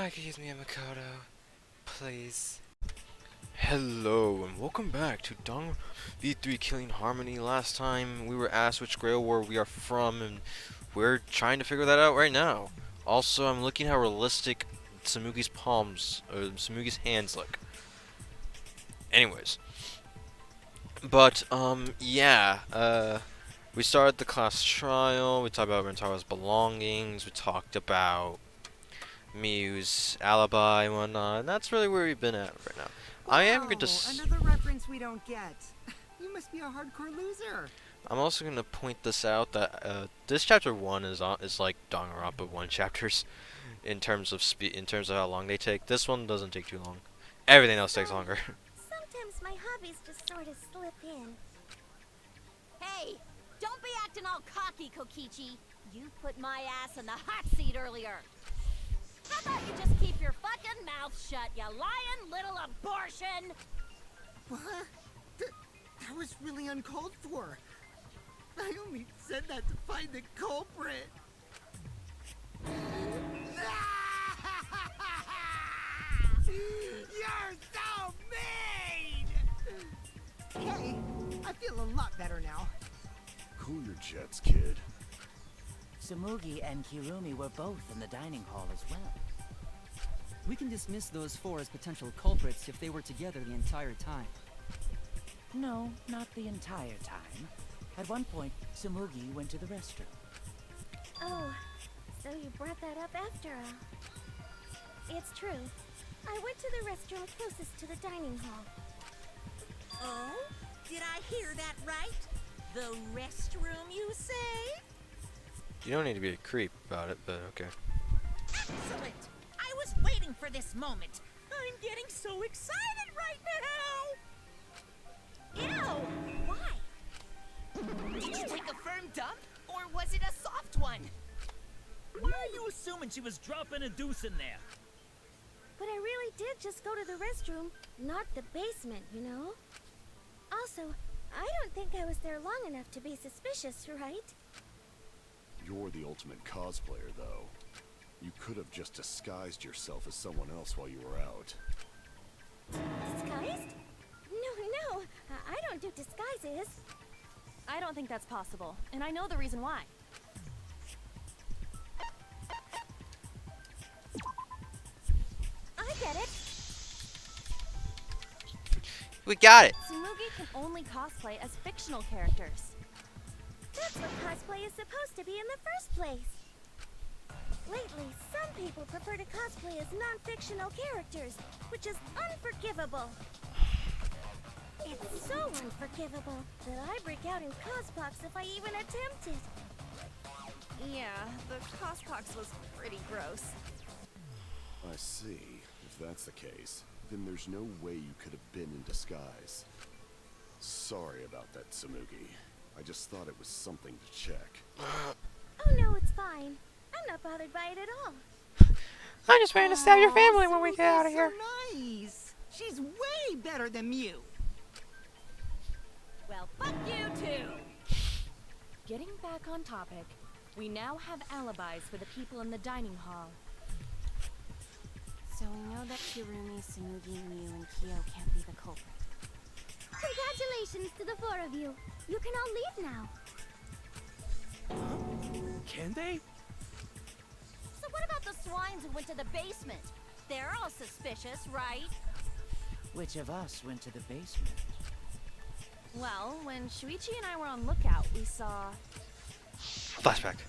Excuse me, Makoto. Please. Hello, and welcome back to Danganronpa V3 Killing Harmony. Last time we were asked which Grail War we are from, and we're trying to figure that out right now. Also, I'm looking how realistic Samugi's palms, or Samugi's hands look. Anyways. But, we started the class trial, we talked about Rentaro's belongings, we talked about Miyu's alibi and whatnot, and that's really where we've been at right now. I am going to... Another reference we don't get. You must be a hardcore loser. I'm also going to point this out that this chapter 1 is like Danganronpa 1 chapters in terms of how long they take. This one doesn't take too long. Everything else takes longer. Sometimes my hobbies just sort of slip in. Hey, don't be acting all cocky, Kokichi. You put my ass in the hot seat earlier. How about you just keep your fucking mouth shut, you lying little abortion? What? That was really uncalled for. I only said that to find the culprit. You're so mean! Hey, I feel a lot better now. Cool your jets, kid. Samugi and Kirumi were both in the dining hall as well. We can dismiss those four as potential culprits if they were together the entire time. No, not the entire time. At one point, Samugi went to the restroom. Oh, so you brought that up after all. It's true. I went to the restroom closest to the dining hall. Oh? Did I hear that right? The restroom, you say? You don't need to be a creep about it, but okay. Excellent! I was waiting for this moment. I'm getting so excited right now! Ew! Why? Did you take a firm dump? Or was it a soft one? Why are you assuming she was dropping a deuce in there? But I really did just go to the restroom, not the basement, you know? Also, I don't think I was there long enough to be suspicious, right? You're the ultimate cosplayer, though. You could have just disguised yourself as someone else while you were out. Disguised? No, I don't do disguises. I don't think that's possible, and I know the reason why. I get it. We got it! Tsumugi can only cosplay as fictional characters. That's what cosplay is supposed to be in the first place. Lately, some people prefer to cosplay as non-fictional characters, which is unforgivable. It's so unforgivable that I break out in cospox if I even attempt it. Yeah, the cospox was pretty gross. I see. If that's the case, then there's no way you could have been in disguise. Sorry about that, Samugi. I just thought it was something to check. Oh no, it's fine. I'm not bothered by it at all. I'm just waiting to stab your family when we get out of here. So nice. She's way better than Mew. Well, fuck you too! Getting back on topic, we now have alibis for the people in the dining hall. So we know that Kirumi, Samugi, Miu, and Kyo can't be the culprit. Congratulations to the four of you. You can all leave now. Can they? So what about the swines who went to the basement? They're all suspicious, right? Which of us went to the basement? Well, when Shuichi and I were on lookout, we saw Flashback.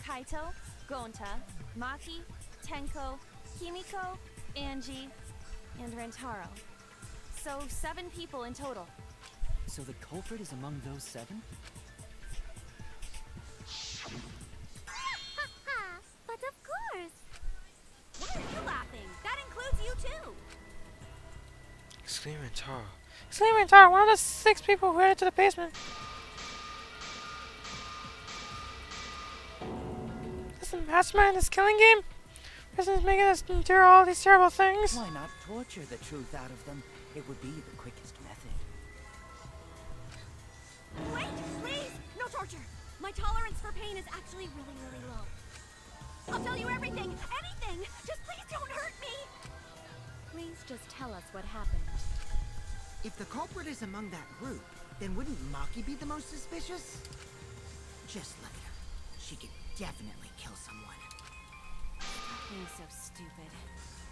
Kaito, Gonta, Maki, Tenko, Kimiko, Angie, and Rentaro. So 7 people in total. So the culprit is among those 7? But of course. Why are you laughing? That includes you too! Exclaiming Taro. Exclaiming Taro, one of the 6 people who headed to the basement. Is the mastermind this killing game? Prison's making us endure all these terrible things. Why not torture the truth out of them? It would be the quickest method. Wait, please! No torture! My tolerance for pain is actually really, really low. I'll tell you everything! Anything! Just what happened. If the culprit is among that group, then wouldn't Maki be the most suspicious? Just look at her. She could definitely kill someone. Stop being so stupid.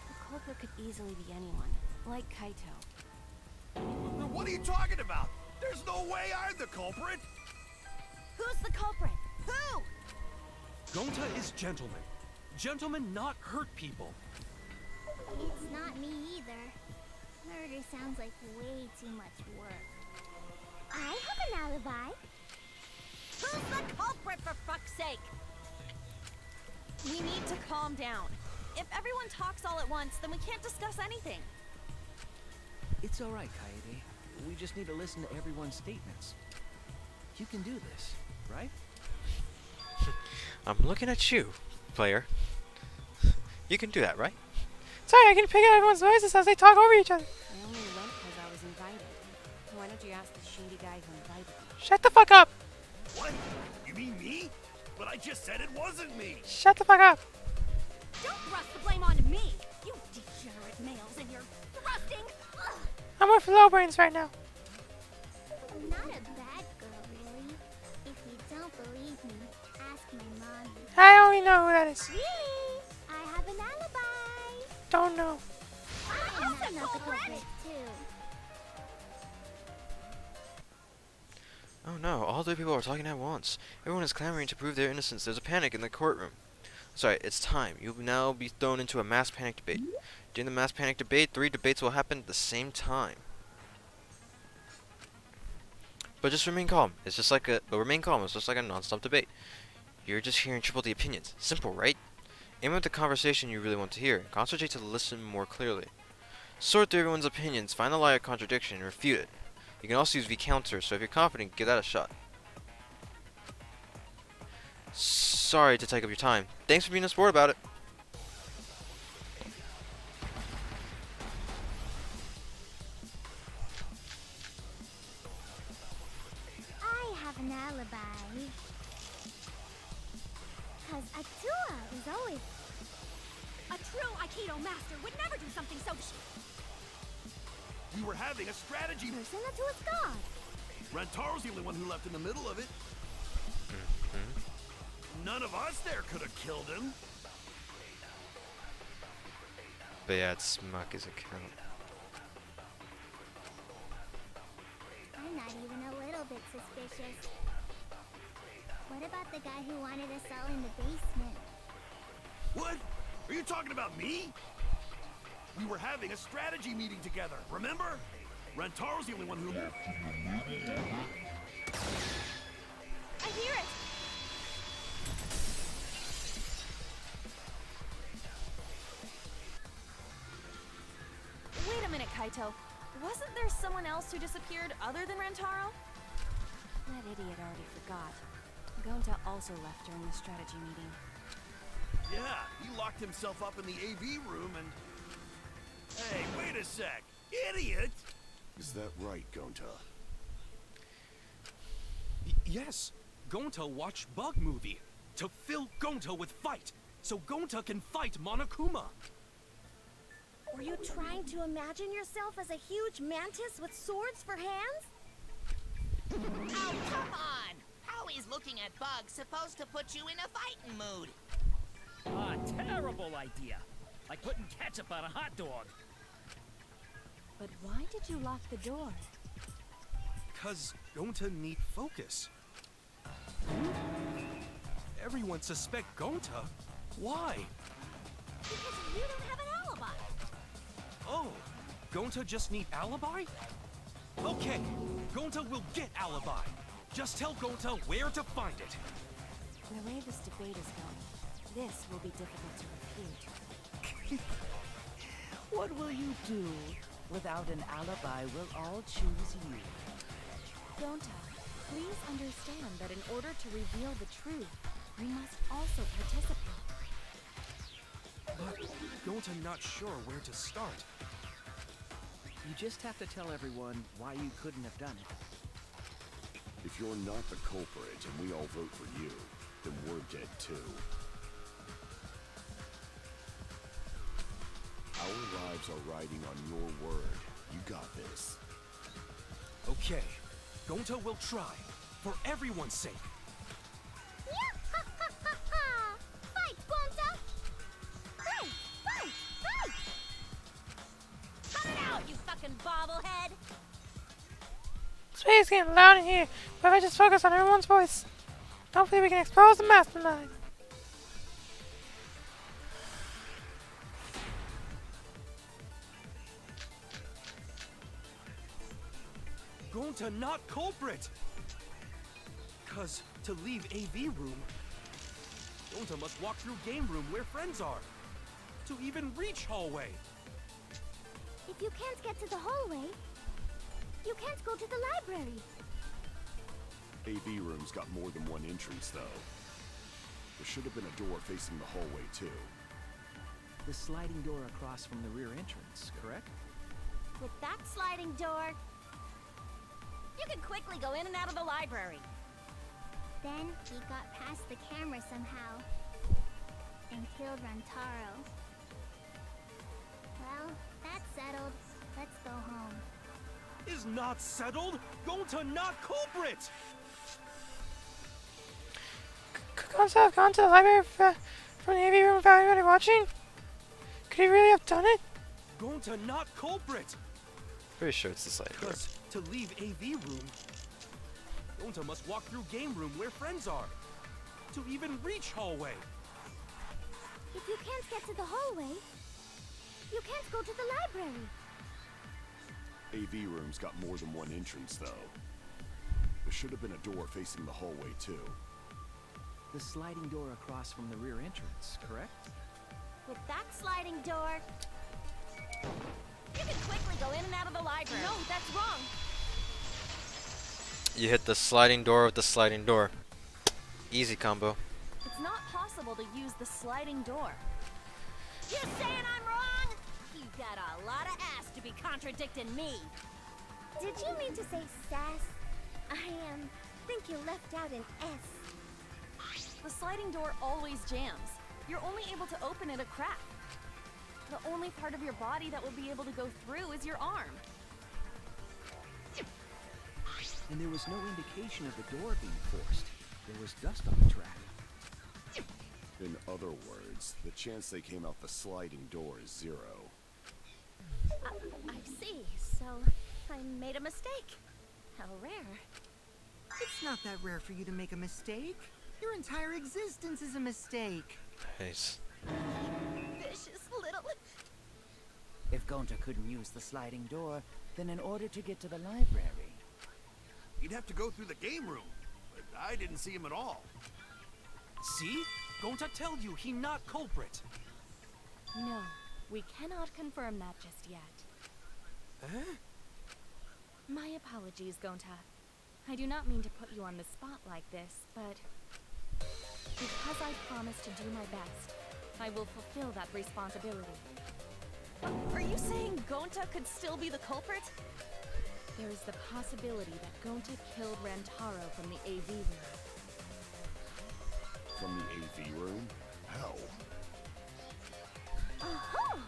The culprit could easily be anyone, like Kaito. What are you talking about? There's no way I'm the culprit! Who's the culprit? Who? Gonta is gentleman. Gentlemen not hurt people. It's not me either. Murder sounds like way too much work. I have an alibi. Who's the culprit, for fuck's sake? We need to calm down. If everyone talks all at once, then we can't discuss anything. It's all right, Kaede. We just need to listen to everyone's statements. You can do this, right? I'm looking at you, player. You can do that, right? Sorry, I can pick out everyone's voices as they talk over each other. I only went because I was invited. Why don't you ask the shady guy who invited me? Shut the fuck up! What? You mean me? But I just said it wasn't me! Shut the fuck up! Don't thrust the blame onto me! You degenerate males and your thrusting! Ugh. I'm with low brains right now. I'm not a bad girl, really. If you don't believe me, ask my mommy. I only know who that is. Really? I have an alibi. Don't know. I'm not the culprit, too. Oh no, all three people are talking at once. Everyone is clamoring to prove their innocence. There's a panic in the courtroom. Sorry, it's time. You will now be thrown into a mass panic debate. During the mass panic debate, 3 debates will happen at the same time. But just remain calm. It's just like a non-stop debate. You're just hearing triple the opinions. Simple, right? Aim at the conversation you really want to hear. Concentrate to listen more clearly. Sort through everyone's opinions, find the lie or contradiction, and refute it. You can also use V-counter, so if you're confident, give that a shot. Sorry to take up your time. Thanks for being a sport about it. I have an alibi. Cause Atua is always... A true Aikido master would never do something so We were having a strategy. person Atua's god. Rantaro's the only one who left in the middle of it. None of us there could have killed him. But yeah, it's Maki's account. I'm not even a little bit suspicious. What about the guy who wanted us all in the basement? What? Are you talking about me? We were having a strategy meeting together, remember? Rantaro's the only one who... I hear it! Wait a minute, Kaito. Wasn't there someone else who disappeared other than Rantaro? That idiot already forgot. Gonta also left during the strategy meeting. Yeah, he locked himself up in the AV room and... Hey, wait a sec. Idiot! Is that right, Gonta? Yes, Gonta watched Bug Movie to fill Gonta with fight, so Gonta can fight Monokuma. Were you trying to imagine yourself as a huge mantis with swords for hands? Oh, come on! How is looking at bugs supposed to put you in a fighting mood? Ah, terrible idea. Like putting ketchup on a hot dog. But why did you lock the door? Cause Gonta need focus. Everyone suspect Gonta? Why? Because you don't have an alibi. Oh, Gonta just need alibi? Okay, Gonta will get alibi. Just tell Gonta where to find it. The way this debate is going, this will be difficult to refute. What will you do? Without an alibi, we'll all choose you. Gonta, please understand that in order to reveal the truth, we must also participate. But Gonta not sure where to start. You just have to tell everyone why you couldn't have done it. If you're not the culprit and we all vote for you, then we're dead too. Our elves are riding on your word. You got this. Okay, Gonta will try, for everyone's sake. Fight, Gonta! Fight! Fight! Fight! Cut it out, you fucking bobblehead! It's getting loud in here, but if I just focus on everyone's voice, hopefully we can expose the mastermind. Gonta not culprit! Cause to leave AV room, Gonta must walk through game room where friends are. To even reach hallway. If you can't get to the hallway, you can't go to the library. AV room's got more than one entrance, though. There should have been a door facing the hallway, too. The sliding door across from the rear entrance, correct? With that sliding door, you can quickly go in and out of the library. Then he got past the camera somehow and killed Rantaro. Well, that's settled. Let's go home. Is not settled? Gonta not culprit! Gonta have gone to the library from the AV room without anybody watching? Could he really have done it? Gonta not culprit! Pretty sure it's the sliding door. Cause to leave AV room, Gonta must walk through game room where friends are. To even reach hallway. If you can't get to the hallway, you can't go to the library. AV room's got more than one entrance, though. There should have been a door facing the hallway, too. The sliding door across from the rear entrance, correct? With that sliding door, you can quickly go in and out of the library. No, that's wrong. You hit the sliding door with the sliding door. Easy combo. It's not possible to use the sliding door. You saying I'm wrong? You got a lot of ass to be contradicting me. Did you mean to say sass? I think you left out an S. The sliding door always jams. You're only able to open it a crack. The only part of your body that will be able to go through is your arm. And there was no indication of the door being forced. There was dust on the track. In other words, the chance they came out the sliding door is 0. I see. So I made a mistake. How rare. It's not that rare for you to make a mistake. Your entire existence is a mistake. Nice. Vicious little... If Gonta couldn't use the sliding door, then in order to get to the library... He'd have to go through the game room, but I didn't see him at all. See? Gonta tell you he not culprit. No, we cannot confirm that just yet. Huh? My apologies, Gonta. I do not mean to put you on the spot like this, but because I promised to do my best, I will fulfill that responsibility. Are you saying Gonta could still be the culprit? There is the possibility that Gonta killed Rantaro from the AV room. From the AV room? Hell. Oh!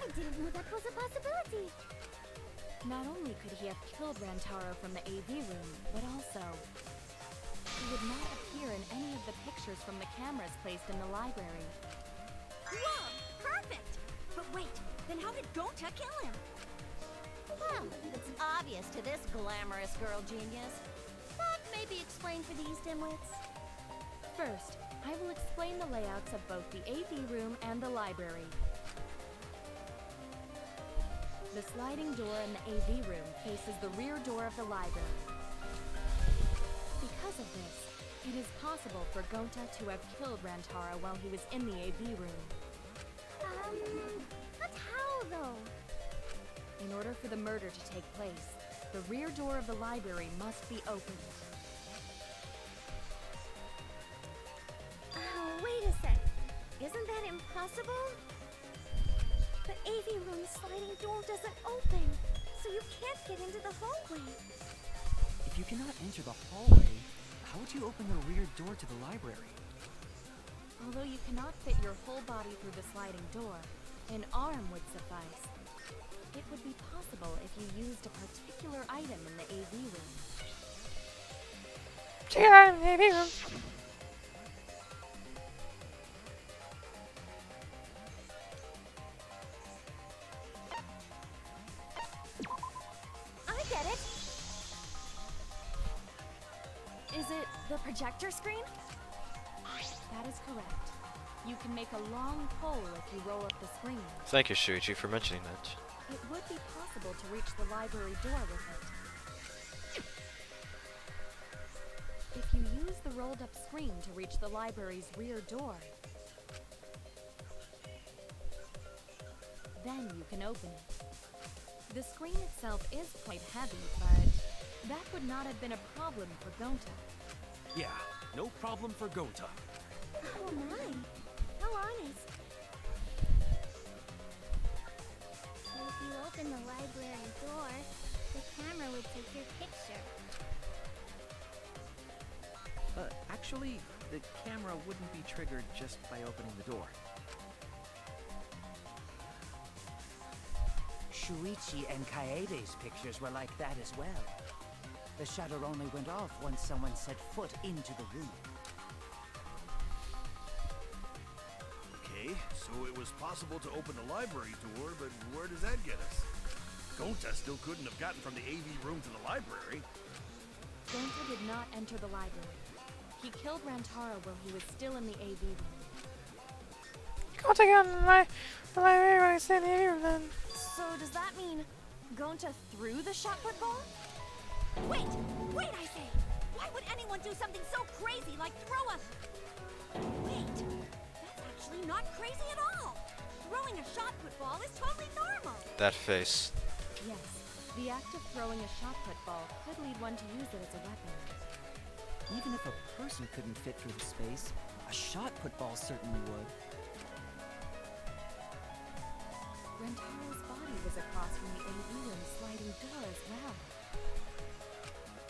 I didn't know that was a possibility. Not only could he have killed Rantaro from the AV room, but also he would not appear in any of the pictures from the cameras placed in the library. Whoa! Perfect! But wait, then how did Gonta kill him? Well, it's obvious to this glamorous girl genius. That may be explained for these dimwits. First, I will explain the layouts of both the AV room and the library. The sliding door in the AV room faces the rear door of the library. Because of this, it is possible for Gonta to have killed Rantaro while he was in the AV room. But how though? In order for the murder to take place, the rear door of the library must be opened. Wait a sec. Isn't that impossible? The AV room's sliding door doesn't open, so you can't get into the hallway. If you cannot enter the hallway, how would you open the rear door to the library? Although you cannot fit your whole body through the sliding door, an arm would suffice. It would be possible if you used a particular item in the AV room. Check it out in the AV room. I get it. Is it the projector screen? That is correct. You can make a long pole if you roll up the screen. Thank you, Shuichi, for mentioning that. It would be possible to reach the library door with it. If you use the rolled up screen to reach the library's rear door, then you can open it. The screen itself is quite heavy, but that would not have been a problem for Gonta. Yeah, no problem for Gonta. Oh my, how honest. So if you open the library door, the camera would take your picture. Actually, the camera wouldn't be triggered just by opening the door. Shuichi and Kaede's pictures were like that as well. The shutter only went off once someone set foot into the room. Okay, so it was possible to open the library door, but where does that get us? Gonta still couldn't have gotten from the AV room to the library. Gonta did not enter the library. He killed Rantaro while he was still in the AV room. Go take it out in the library when I stay in the AV room then. So does that mean Gonta threw the shot put ball? Wait! Wait, I say! Why would anyone do something so crazy like throw a... Wait! That's actually not crazy at all! Throwing a shot put ball is totally normal! That face. Yes, the act of throwing a shot put ball could lead one to use it as a weapon. Even if a person couldn't fit through the space, a shot put ball certainly would. Rentaro's body was across from the AV room sliding door as well.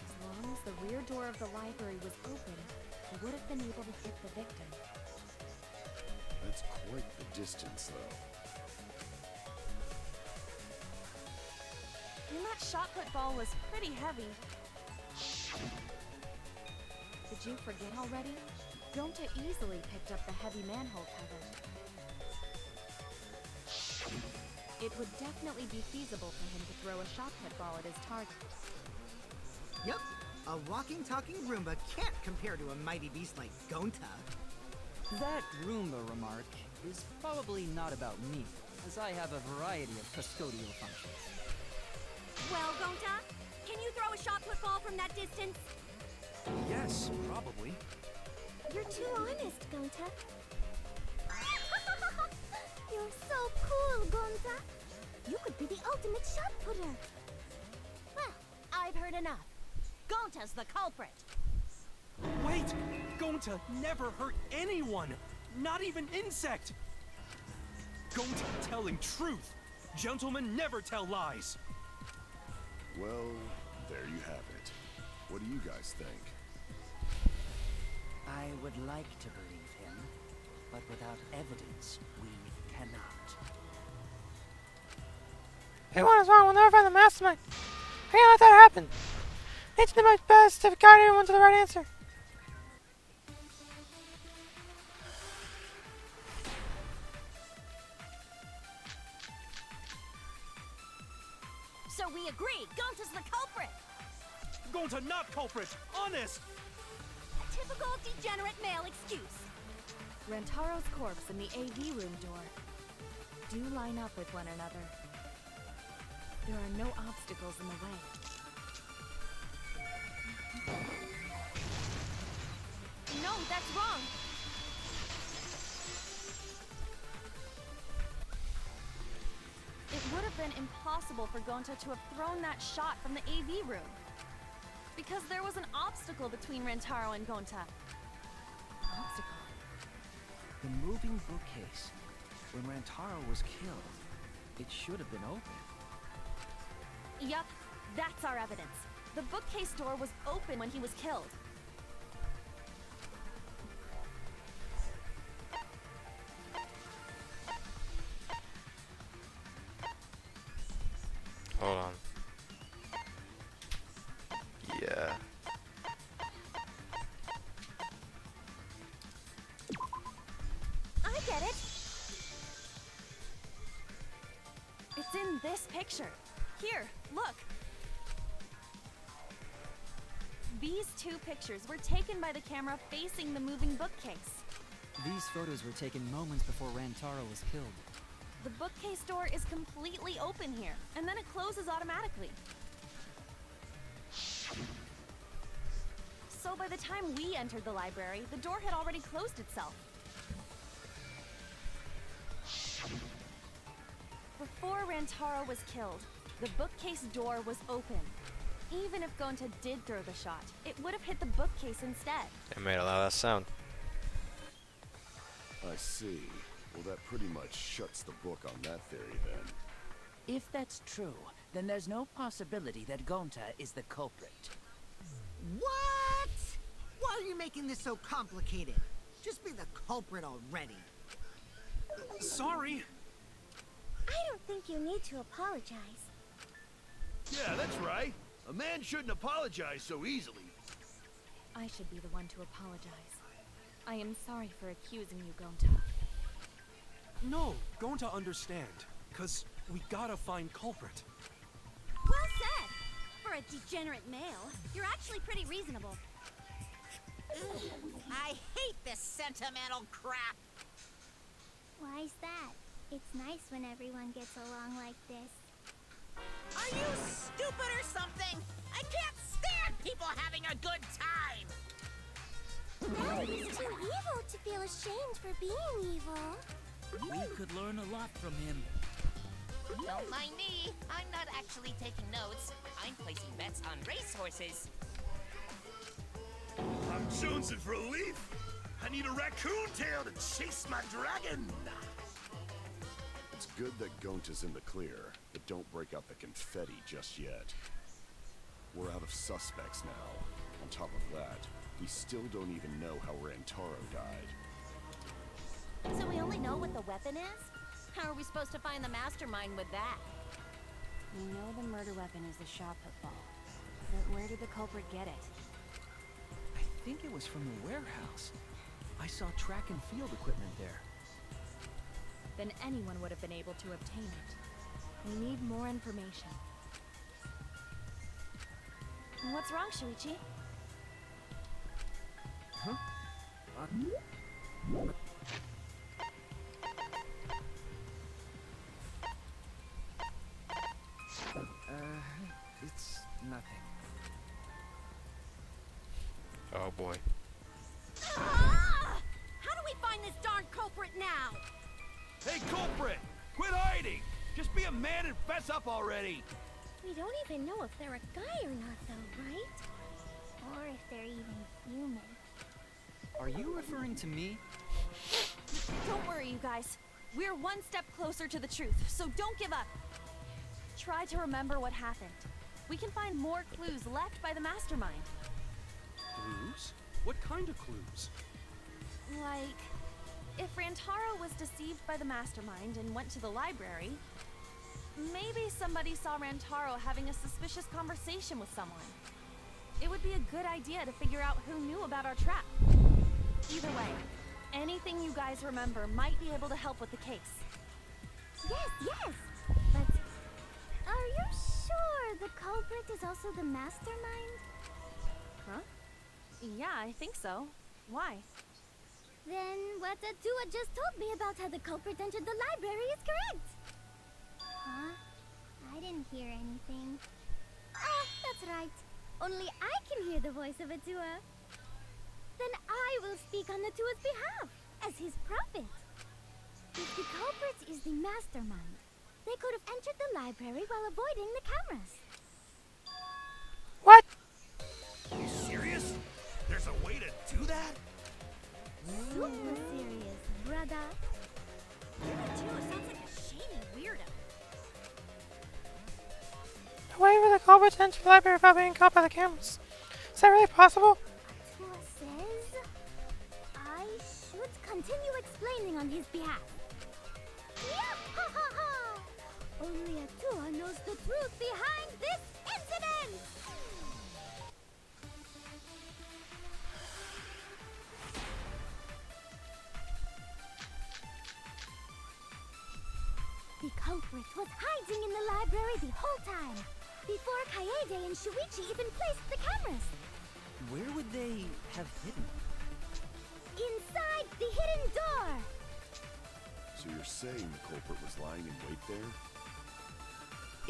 As long as the rear door of the library was open, he would have been able to hit the victim. That's quite the distance, though. And that shot put ball was pretty heavy. Did you forget already? Gonta easily picked up the heavy manhole cover. It would definitely be feasible for him to throw a shot put ball at his target. Yep, a walking, talking Roomba can't compare to a mighty beast like Gonta. That Roomba remark is probably not about me, as I have a variety of custodial functions. Well, Gonta, can you throw a shot put ball from that distance? Yes, probably. You're too honest, Gonta. You're so cool, Gonta. You could be the ultimate shot putter. Well, I've heard enough. Gonta's the culprit. Wait! Gonta never hurt anyone! Not even insect! Gonta telling truth! Gentlemen never tell lies! Well, there you have it. What do you guys think? I would like to believe him, but without evidence, we cannot. Hey, what is wrong? We'll never find the mastermind. I can't let that happen. I need to do my best to guide everyone to the right answer. So we agree, Gonta's the culprit! Gonta not culprit! Honest! A typical degenerate male excuse. Rentaro's corpse and the AV room door do line up with one another. There are no obstacles in the way. No, that's wrong. It would have been impossible for Gonta to have thrown that shot from the AV room. Because there was an obstacle between Rentaro and Gonta. Obstacle? The moving bookcase. When Rantaro was killed, it should have been open. Yup, that's our evidence. The bookcase door was open when he was killed. this picture. Here, look. These two pictures were taken by the camera facing the moving bookcase. These photos were taken moments before Rantaro was killed. The bookcase door is completely open here, and then it closes automatically. So by the time we entered the library, the door had already closed itself. Before Rantaro was killed, the bookcase door was open. Even if Gonta did throw the shot, it would have hit the bookcase instead. It made a lot of sound. I see. Well, that pretty much shuts the book on that theory then. If that's true, then there's no possibility that Gonta is the culprit. What? Why are you making this so complicated? Just be the culprit already. Sorry. I don't think you need to apologize. Yeah, that's right. A man shouldn't apologize so easily. I should be the one to apologize. I am sorry for accusing you, Gonta. No, Gonta understand. 'Cause we gotta find culprit. Well said! For a degenerate male, you're actually pretty reasonable. I hate this sentimental crap. Why's that? It's nice when everyone gets along like this. Are you stupid or something? I can't stand people having a good time. Now he's too evil to feel ashamed for being evil. We could learn a lot from him. Don't mind me. I'm not actually taking notes. I'm placing bets on racehorses. I'm jonesing for a leaf. I need a raccoon tail to chase my dragon. It's good that Gonta's in the clear, but don't break out the confetti just yet. We're out of suspects now. On top of that, we still don't even know how Rantaro died. So we only know what the weapon is? How are we supposed to find the mastermind with that? We know the murder weapon is the shot put ball. But where did the culprit get it? I think it was from the warehouse. I saw track and field equipment there. Then anyone would have been able to obtain it. We need more information. What's wrong, Shuichi? Huh? It's nothing. Oh boy. Ah! How do we find this darn culprit now? Hey, culprit! Quit hiding! Just be a man and fess up already! We don't even know if they're a guy or not, though, right? Or if they're even human. Are you referring to me? Don't worry, you guys. We're one step closer to the truth, so don't give up. Try to remember what happened. We can find more clues left by the mastermind. Clues? What kind of clues? Like, if Rantaro was deceived by the mastermind and went to the library, maybe somebody saw Rantaro having a suspicious conversation with someone. It would be a good idea to figure out who knew about our trap. Either way, anything you guys remember might be able to help with the case. Yes! But are you sure the culprit is also the mastermind? Huh? Yeah, I think so. Why? Then what Atua just told me about how the culprit entered the library is correct. Huh? I didn't hear anything. Oh, that's right. Only I can hear the voice of Atua. Then I will speak on Atua's behalf, as his prophet. If the culprit is the mastermind, they could have entered the library while avoiding the cameras. What? Are you serious? There's a way to do that? Super serious, brother. Atua sounds like a shady weirdo. A way for the culprit to enter the library without being caught by the cameras. Is that really possible? Atua says I should continue explaining on his behalf. Yah-ha-ha-ha! Only Atua knows the truth behind this incident! The culprit was hiding in the library the whole time, before Kaede and Shuichi even placed the cameras. Where would they have hidden? Inside the hidden door! So you're saying the culprit was lying in wait there?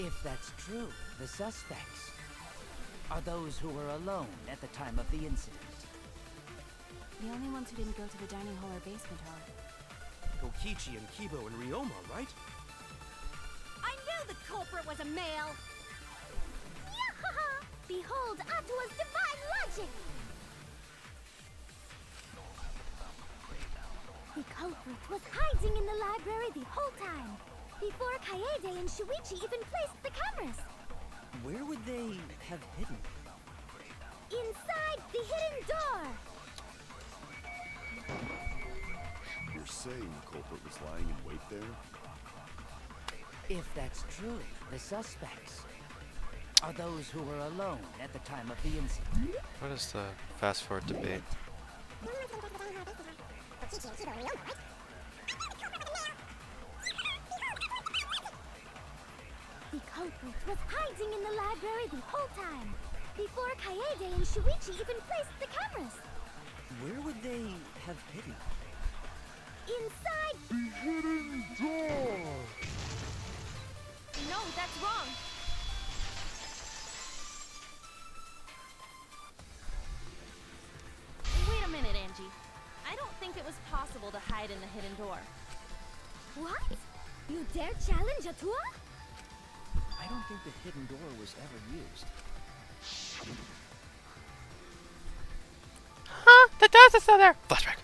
If that's true, the suspects are those who were alone at the time of the incident. The only ones who didn't go to the dining hall or basement are... Kokichi and Kibo and Ryoma, right? I knew the culprit was a male! Yahaha! Behold Atua's divine logic! The culprit was hiding in the library the whole time, before Kaede and Shuichi even placed the cameras. Where would they have hidden? Inside the hidden door! You're saying the culprit was lying in wait there? If that's true, the suspects are those who were alone at the time of the incident. What is the fast forward debate? The culprit was hiding in the library the whole time, before Kaede and Shuichi even placed the cameras. Where would they have hidden? Inside the hidden door! No, that's wrong. Wait a minute, Angie. I don't think it was possible to hide in the hidden door. What? You dare challenge Atua? I don't think the hidden door was ever used. Huh? The dust is still there! Flashback.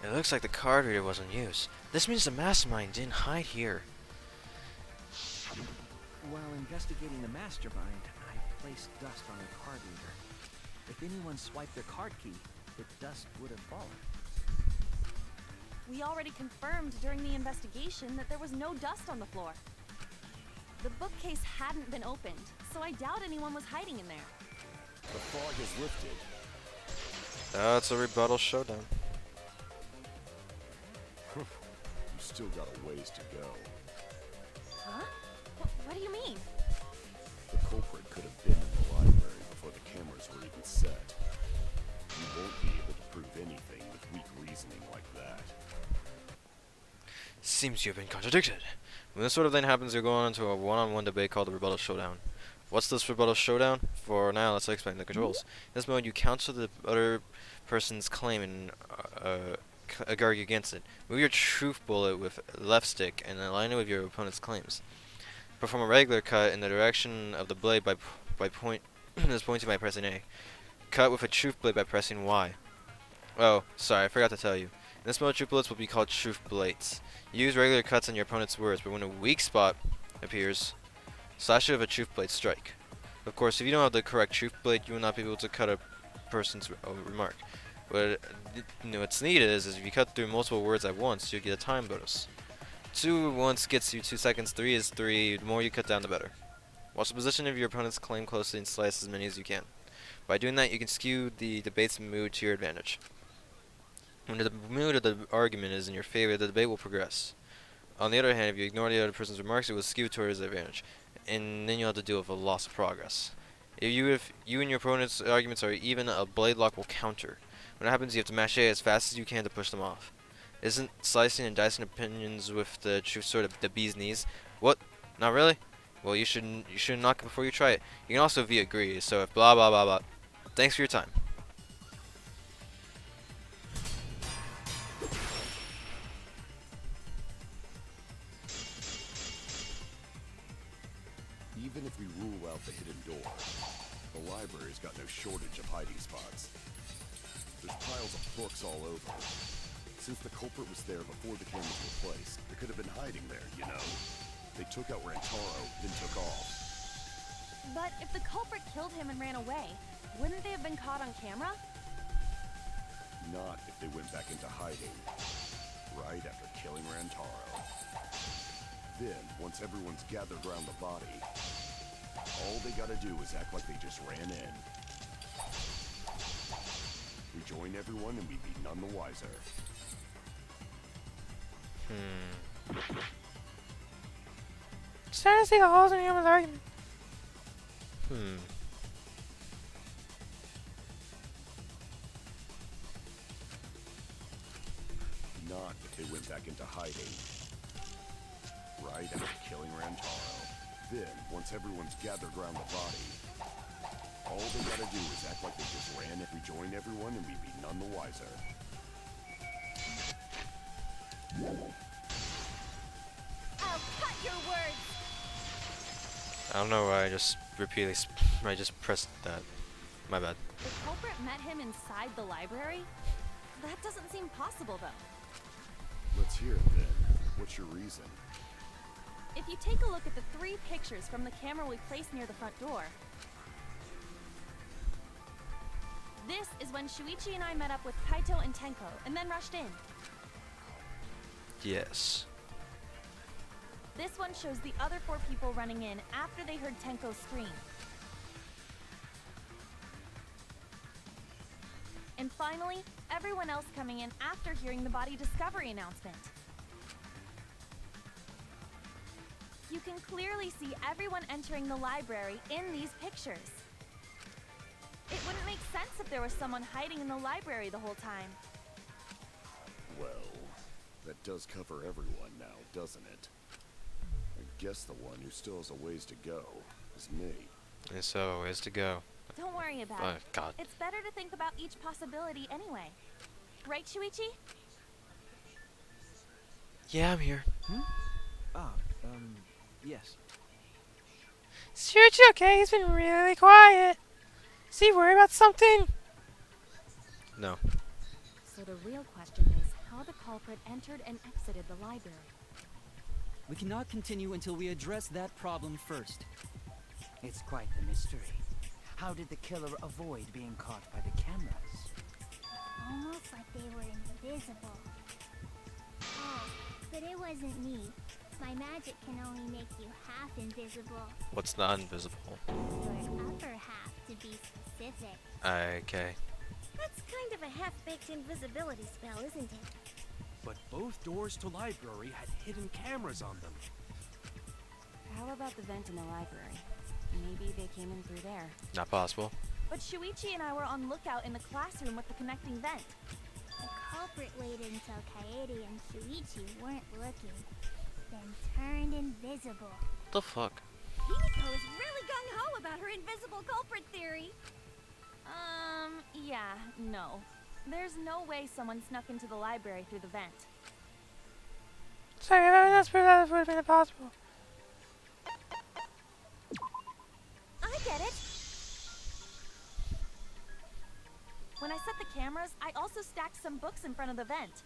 It looks like the card reader wasn't used. This means the mastermind didn't hide here. While investigating the mastermind, I placed dust on the card reader. If anyone swiped their card key, the dust would have fallen. We already confirmed during the investigation that there was no dust on the floor. The bookcase hadn't been opened, so I doubt anyone was hiding in there. The fog has lifted. That's a rebuttal showdown. You still got a ways to go. Huh? What do you mean? The culprit could have been in the library before the cameras were even set. You won't be able to prove anything with weak reasoning like that. Seems you have been contradicted. When this sort of thing happens, you'll go on into a one-on-one debate called the rebuttal showdown. What's this rebuttal showdown? For now, let's explain the controls. In this mode, you counter the other person's claim and argue against it. Move your truth bullet with left stick and align it with your opponent's claims. Perform a regular cut in the direction of the blade by pointing by pressing A. Cut with a truth blade by pressing Y. Oh, sorry, I forgot to tell you. In this mode, truth bullets will be called truth blades. Use regular cuts on your opponent's words, but when a weak spot appears, slash it with a truth blade strike. Of course, if you don't have the correct truth blade, you will not be able to cut a person's remark. What's neat is if you cut through multiple words at once, you get a time bonus. 2 once gets you 2 seconds, 3 is 3, the more you cut down the better. Watch the position of your opponent's claim closely and slice as many as you can. By doing that, you can skew the debate's mood to your advantage. When the mood of the argument is in your favor, the debate will progress. On the other hand, if you ignore the other person's remarks, it will skew towards his advantage, and then you'll have to deal with a loss of progress. If you and your opponent's arguments are even, a blade lock will counter. When it happens, you have to mash A as fast as you can to push them off. Isn't slicing and dicing opinions with the truth sword of the bee's knees? What? Not really? Well, you should knock it before you try it. You can also agree, so if blah blah blah blah. Thanks for your time. Even if we rule out the hidden door, the library's got no shortage of hiding spots. There's piles of books all over. Since the culprit was there before the cameras were placed, they could have been hiding there, you know. They took out Rantaro, then took off. But if the culprit killed him and ran away, wouldn't they have been caught on camera? Not if they went back into hiding, right after killing Rantaro. Then, once everyone's gathered around the body, all they gotta do is act like they just ran in. Rejoin everyone and we'd be none the wiser. starting to see the holes in Yuma's argument. Not if they went back into hiding. Right after killing Rantaro. Then, once everyone's gathered around the body, all they gotta do is act like they just ran and rejoin everyone and we'd be none the wiser. I'll cut your words. I don't know why I just repeatedly I just pressed that. My bad. The culprit met him inside the library? That doesn't seem possible, though. Let's hear it then. What's your reason? If you take a look at the 3 pictures from the camera we placed near the front door, this is when Shuichi and I met up with Kaito and Tenko, and then rushed in. Yes. This one shows the other 4 people running in after they heard Tenko scream. And finally, everyone else coming in after hearing the body discovery announcement. You can clearly see everyone entering the library in these pictures. It wouldn't make sense if there was someone hiding in the library the whole time. Well, that does cover everyone now, doesn't it? I guess the one who still has a ways to go is me. And so, ways to go. Don't worry about Oh, it. God. It's better to think about each possibility anyway. Right, Shuichi? Yeah, I'm here. Yes. Is Shuichi okay? He's been really quiet. Is he worried about something? No. So the real question is how the culprit entered and exited the library. We cannot continue until we address that problem first. It's quite the mystery. How did the killer avoid being caught by the cameras? Almost like they were invisible. Oh, but it wasn't me. My magic can only make you half invisible. What's not invisible? Your upper half, to be specific. Okay. That's kind of a half-baked invisibility spell, isn't it? But both doors to library had hidden cameras on them. How about the vent in the library? Maybe they came in through there. Not possible. But Shuichi and I were on lookout in the classroom with the connecting vent. The culprit waited until Kaede and Shuichi weren't looking, then turned invisible. The fuck? Himiko is really gung-ho about her invisible culprit theory. Yeah, no. There's no way someone snuck into the library through the vent. Sorry, that's proof that would have been impossible. I get it. When I set the cameras, I also stacked some books in front of the vent.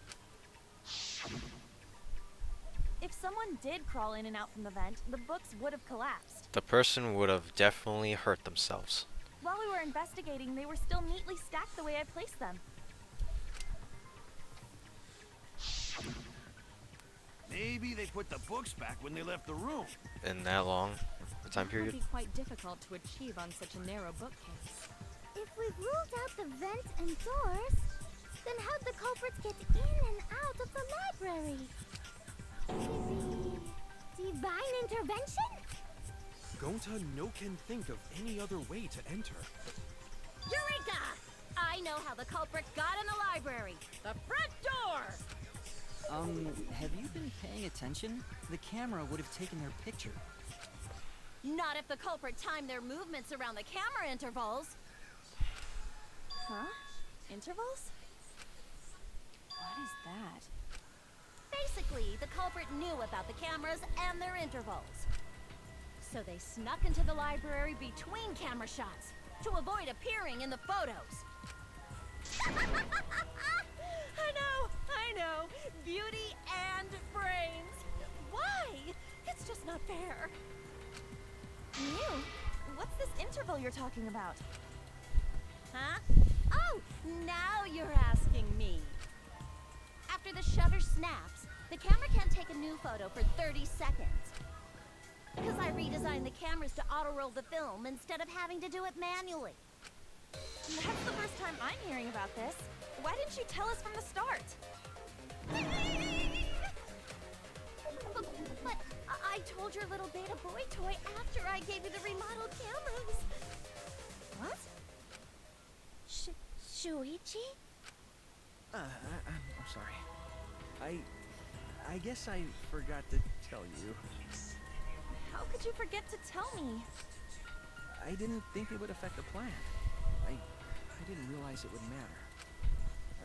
If someone did crawl in and out from the vent, the books would have collapsed. The person would have definitely hurt themselves. While we were investigating, they were still neatly stacked the way I placed them. Maybe they put the books back when they left the room. In that long a time It would period? be quite difficult to achieve on such a narrow bookcase. If we've ruled out the vent and doors, then how'd the culprits get in and out of the library? Maybe divine intervention? Gonta no can think of any other way to enter. Eureka! I know how the culprit got in the library. The front door! Have you been paying attention? The camera would have taken their picture. Not if the culprit timed their movements around the camera intervals. Huh? Intervals? What is that? Basically, the culprit knew about the cameras and their intervals. So they snuck into the library between camera shots to avoid appearing in the photos. I know. Beauty and brains. Why? It's just not fair. Mew, what's this interval you're talking about? Huh? Oh, now you're asking me. After the shutter snaps, the camera can't take a new photo for 30 seconds. Because I redesigned the cameras to auto-roll the film instead of having to do it manually. That's the first time I'm hearing about this. Why didn't you tell us from the start? But I I told your little beta boy toy after I gave you the remodeled cameras. What? Shuichi? I'm sorry. I guess I forgot to tell you. How could you forget to tell me? I didn't think it would affect the plan. I didn't realize it would matter.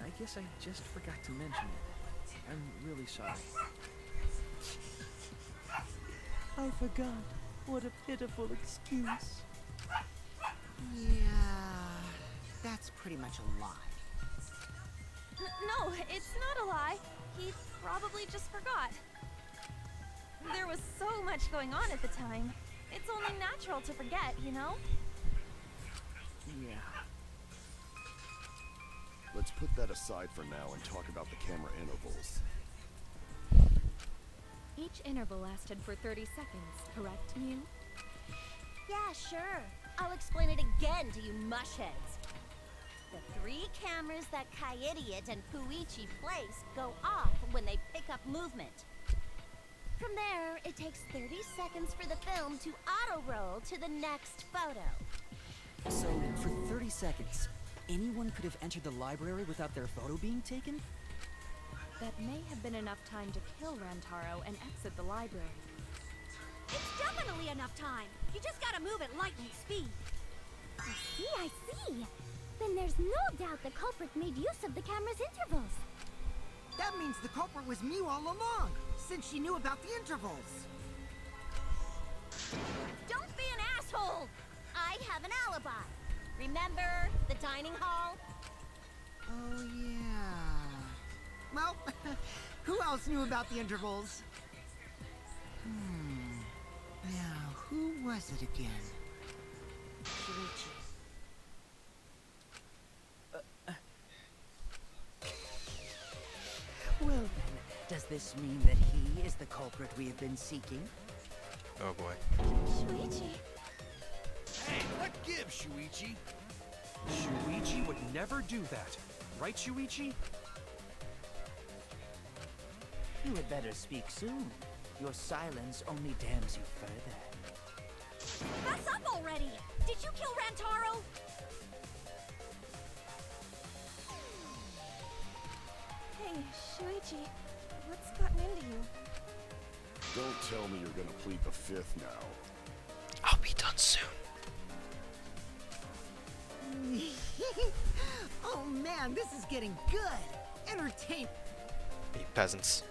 I guess I just forgot to mention it. I'm really sorry. I forgot. What a pitiful excuse. Yeah, that's pretty much a lie. No, it's not a lie. He probably just forgot. There was so much going on at the time. It's only natural to forget, you know? Yeah. Let's put that aside for now and talk about the camera intervals. Each interval lasted for 30 seconds, correct, Mew? Yeah, sure. I'll explain it again to you mushheads. The 3 cameras that Kaidiot and Puichi place go off when they pick up movement. From there, it takes 30 seconds for the film to auto-roll to the next photo. So, for 30 seconds, anyone could have entered the library without their photo being taken? That may have been enough time to kill Rantaro and exit the library. It's definitely enough time. You just gotta move at lightning speed. I see. Then there's no doubt the culprit made use of the camera's intervals. That means the culprit was Mew all along, since she knew about the intervals. Don't be an asshole! I have an alibi. Remember the dining hall? Oh, yeah. Well, who else knew about the intervals? Now, who was it again? Shuichi. Well then, does this mean that he is the culprit we have been seeking? Oh boy. Shuichi? Hey, what gives, Shuichi? Shuichi would never do that. Right, Shuichi? You had better speak soon. Your silence only damns you further. Fess up already! Did you kill Rantaro? Hey, Shuichi, what's gotten into you? Don't tell me you're gonna plead the 5th now. I'll be done soon. Oh man, this is getting good. Entertain. You peasants.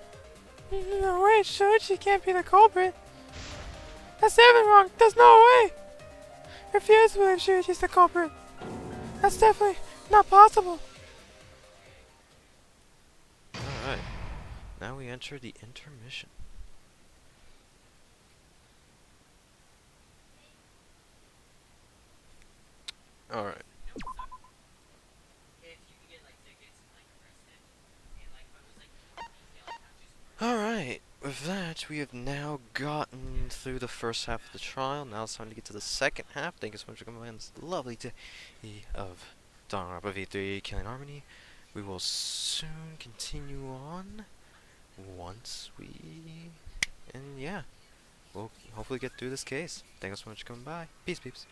No way, Shuichi can't be the culprit. That's definitely wrong. There's no way. Refuse to believe Shuichi's the culprit. That's definitely not possible. Alright. Now we enter the intermission. Alright. Alright, with that, we have now gotten through the first half of the trial. Now it's time to get to the second half. Thank you so much for coming by on this lovely day of Danganronpa V3 Killing Harmony. We will soon continue on once we... And yeah, we'll hopefully get through this case. Thank you so much for coming by. Peace, peeps.